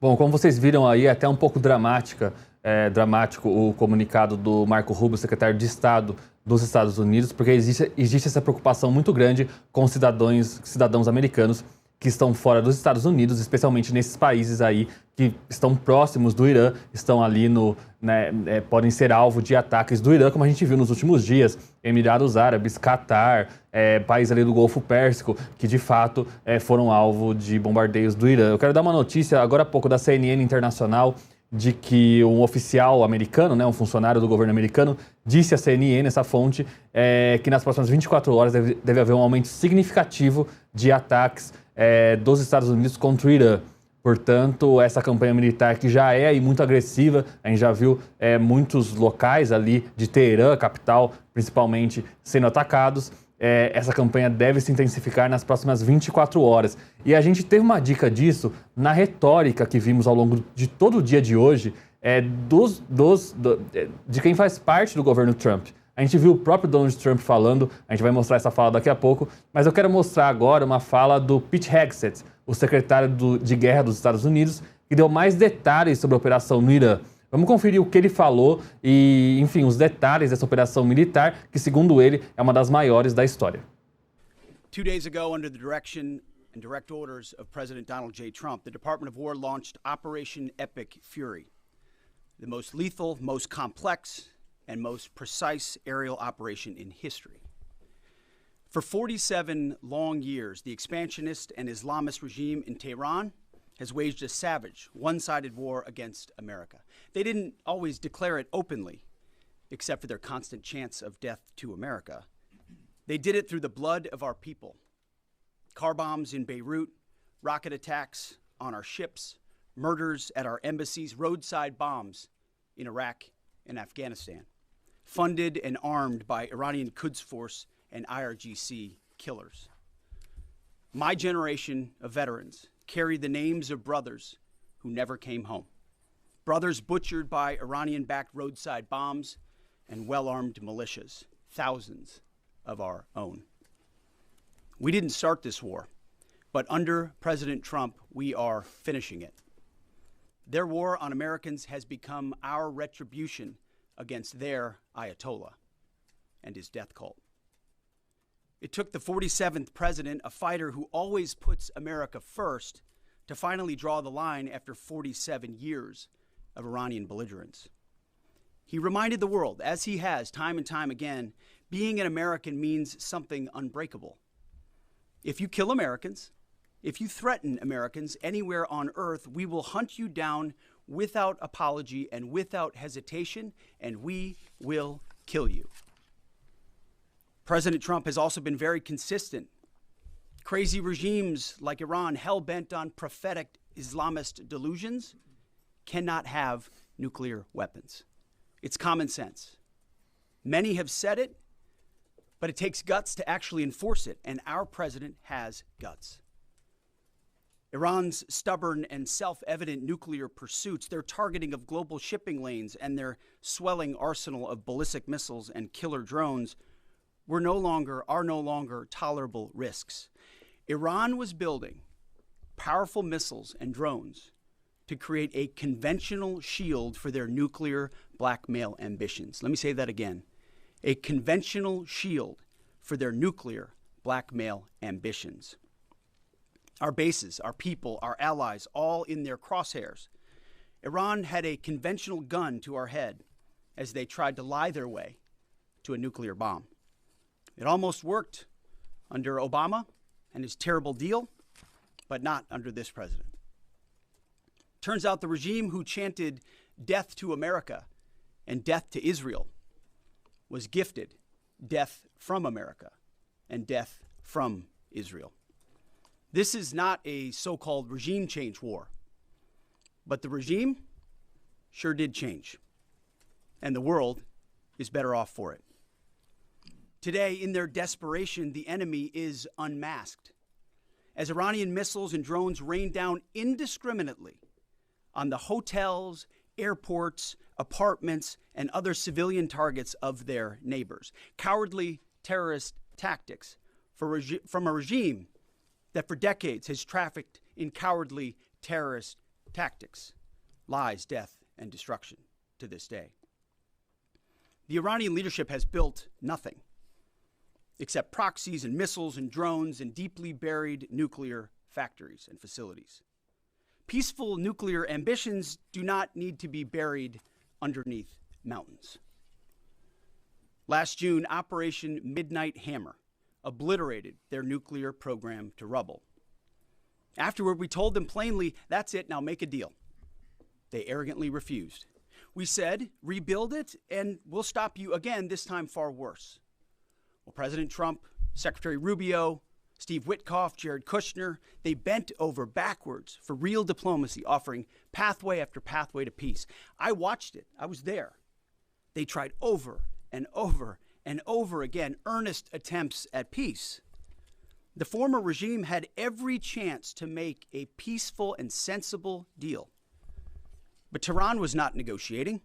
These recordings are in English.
Bom, como vocês viram aí, é até um pouco dramático o comunicado do Marco Rubio, secretário de Estado dos Estados Unidos, porque existe essa preocupação muito grande com cidadãos americanos que estão fora dos Estados Unidos, especialmente nesses países aí que estão próximos do Irã, estão ali podem ser alvo de ataques do Irã, como a gente viu nos últimos dias, Emirados Árabes, Catar, países ali do Golfo Pérsico, que de fato foram alvo de bombardeios do Irã. Eu quero dar uma notícia agora há pouco da CNN Internacional, de que um oficial americano, um funcionário do governo americano, disse à CNN, essa fonte, que nas próximas 24 horas deve haver um aumento significativo de ataques dos Estados Unidos contra o Irã. Portanto, essa campanha militar que já é aí muito agressiva, a gente já viu muitos locais ali de Teherã, capital, principalmente, sendo atacados. Essa campanha deve se intensificar nas próximas 24 horas. E a gente teve uma dica disso na retórica que vimos ao longo de todo o dia de hoje de quem faz parte do governo Trump. A gente viu o próprio Donald Trump falando, a gente vai mostrar essa fala daqui a pouco, mas eu quero mostrar agora uma fala do Pete Hegseth, o secretário de Guerra dos Estados Unidos, que deu mais detalhes sobre a operação no Irã. Vamos conferir o que ele falou e, enfim, os detalhes dessa operação militar, que, segundo ele, é uma das maiores da história. 2 days ago, under the direction and direct orders of President Donald J. Trump, the Department of War launched Operation Epic Fury, the most lethal, most complex, and most precise aerial operation in history. For 47 long years, the expansionist and Islamist regime in Tehran has waged a savage, one-sided war against America. They didn't always declare it openly, except for their constant chants of death to America. They did it through the blood of our people. Car bombs in Beirut, rocket attacks on our ships, murders at our embassies, roadside bombs in Iraq and Afghanistan, funded and armed by Iranian Quds Force and IRGC killers. My generation of veterans carry the names of brothers who never came home. Brothers butchered by Iranian-backed roadside bombs and well-armed militias, thousands of our own. We didn't start this war, but under President Trump, we are finishing it. Their war on Americans has become our retribution against their Ayatollah and his death cult. It took the 47th president, a fighter who always puts America first, to finally draw the line after 47 years of Iranian belligerence. He reminded the world, as he has time and time again, being an American means something unbreakable. If you kill Americans, if you threaten Americans anywhere on earth, we will hunt you down without apology and without hesitation, and we will kill you. President Trump has also been very consistent. Crazy regimes like Iran, hell-bent on prophetic Islamist delusions, cannot have nuclear weapons. It's common sense. Many have said it, but it takes guts to actually enforce it, and our president has guts. Iran's stubborn and self-evident nuclear pursuits, their targeting of global shipping lanes, and their swelling arsenal of ballistic missiles and killer drones are no longer tolerable risks. Iran was building powerful missiles and drones to create a conventional shield for their nuclear blackmail ambitions. Let me say that again. A conventional shield for their nuclear blackmail ambitions. Our bases, our people, our allies, all in their crosshairs. Iran had a conventional gun to our head as they tried to lie their way to a nuclear bomb. It almost worked under Obama and his terrible deal, but not under this president. Turns out the regime who chanted death to America and death to Israel was gifted death from America and death from Israel. This is not a so-called regime change war, but the regime sure did change, and the world is better off for it. Today, in their desperation, the enemy is unmasked as Iranian missiles and drones rain down indiscriminately on the hotels, airports, apartments, and other civilian targets of their neighbors. Cowardly terrorist tactics from a regime that for decades has trafficked in cowardly terrorist tactics, lies, death, and destruction to this day. The Iranian leadership has built nothing except proxies and missiles and drones and deeply buried nuclear factories and facilities. Peaceful nuclear ambitions do not need to be buried underneath mountains. Last June, Operation Midnight Hammer obliterated their nuclear program to rubble. Afterward, we told them plainly, that's it, now make a deal. They arrogantly refused. We said, rebuild it, and we'll stop you again, this time far worse. Well, President Trump, Secretary Rubio, Steve Witkoff, Jared Kushner, they bent over backwards for real diplomacy, offering pathway after pathway to peace. I watched it. I was there. They tried over and over and over again earnest attempts at peace. The former regime had every chance to make a peaceful and sensible deal. But Tehran was not negotiating.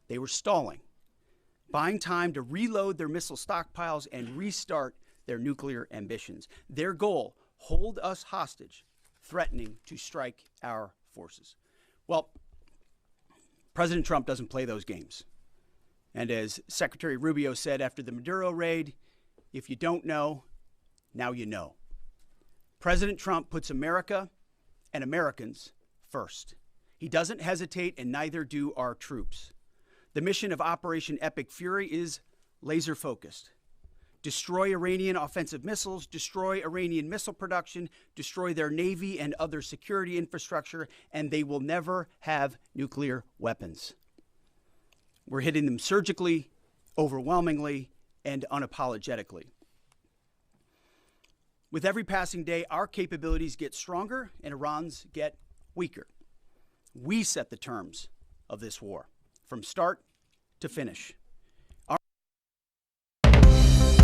They were stalling, buying time to reload their missile stockpiles and restart their nuclear ambitions. Their goal, hold us hostage, threatening to strike our forces. Well, President Trump doesn't play those games. And as Secretary Rubio said after the Maduro raid, if you don't know, now you know. President Trump puts America and Americans first. He doesn't hesitate, and neither do our troops. The mission of Operation Epic Fury is laser-focused. Destroy Iranian offensive missiles, destroy Iranian missile production, destroy their navy and other security infrastructure, and they will never have nuclear weapons. We're hitting them surgically, overwhelmingly, and unapologetically. With every passing day, our capabilities get stronger and Iran's get weaker. We set the terms of this war, from start to finish.